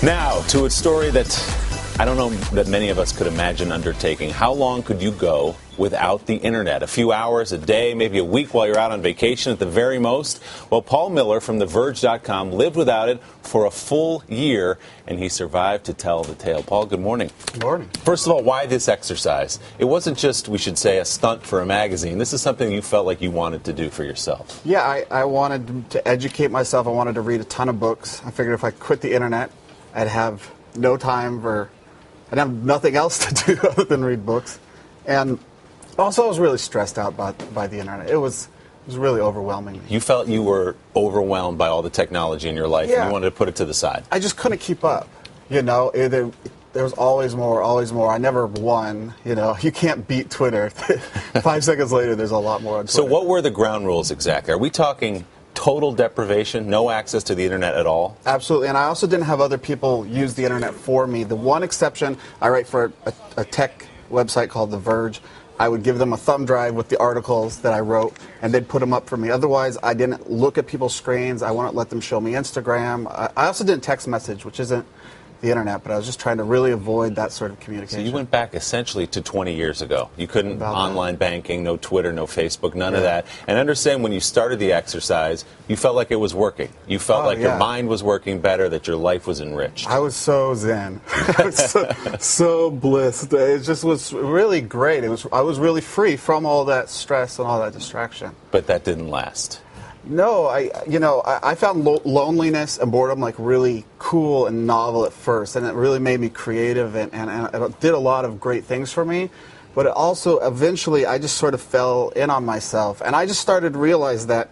Now, to a story that I don't know that many of us could imagine undertaking. How long could you go without the internet? A few hours, a day, maybe a week while you're out on vacation at the very most? Well, Paul Miller from TheVerge.com lived without it for a full year, and he survived to tell the tale. Paul, good morning. Good morning. First of all, why this exercise? It wasn't just, we should say, a stunt for a magazine. This is something you felt like you wanted to do for yourself. Yeah, I wanted to educate myself. I wanted to read a ton of books. I figured if I quit the internet, I'd have no time for... I'd have nothing else to do other than read books. And also, I was really stressed out by the internet. It was really overwhelming. You felt you were overwhelmed by all the technology in your life, and you wanted to put it to the side. I just couldn't keep up. You know, there was always more, always more. I never won. You know, you can't beat Twitter. 5 seconds later, there's a lot more on Twitter. So what were the ground rules exactly? Are we talking total deprivation, no access to the internet at all? Absolutely, and I also didn't have other people use the internet for me. The one exception, I write for a tech website called The Verge. I would give them a thumb drive with the articles that I wrote, and they'd put them up for me. Otherwise, I didn't look at people's screens. I wouldn't let them show me Instagram. I also didn't text message, which isn't the internet, but I was just trying to really avoid that sort of communication. So you went back essentially to 20 years ago. You couldn't online banking, no Twitter, no Facebook, none of that. And understand when you started the exercise, you felt like it was working. You felt like your mind was working better, that your life was enriched. I was so zen. I was so blissed. It just was really great. I was really free from all that stress and all that distraction. But that didn't last. No, I found loneliness and boredom like really cool and novel at first, and it really made me creative and it did a lot of great things for me. But it also, eventually, I just sort of fell in on myself, and I just started to realize that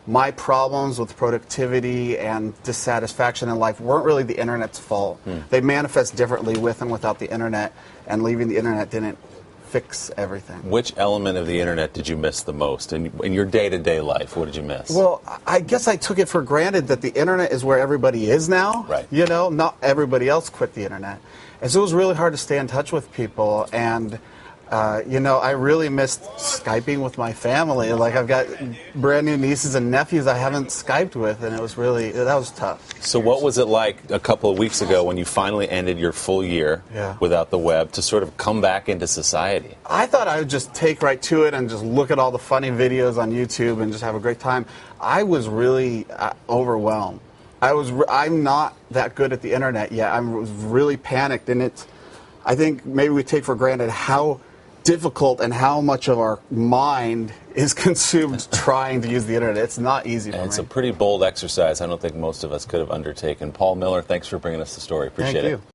my problems with productivity and dissatisfaction in life weren't really the internet's fault. They manifest differently with and without the internet, and leaving the internet didn't fix everything. Which element of the internet did you miss the most in your day-to-day life? What did you miss? Well, I guess I took it for granted that the internet is where everybody is now. Right. You know, not everybody else quit the internet. And so it was really hard to stay in touch with people. And, I really missed Skyping with my family. Like, I've got brand new nieces and nephews I haven't Skyped with, and that was tough. So what was it like a couple of weeks ago when you finally ended your full year without the web to sort of come back into society? I thought I would just take right to it and just look at all the funny videos on YouTube and just have a great time. I was really overwhelmed. I'm not that good at the internet yet. I was really panicked, and I think maybe we take for granted how difficult and how much of our mind is consumed trying to use the internet. It's not easy for me. It's a pretty bold exercise I don't think most of us could have undertaken. Paul Miller, thanks for bringing us the story. Appreciate it. Thank you.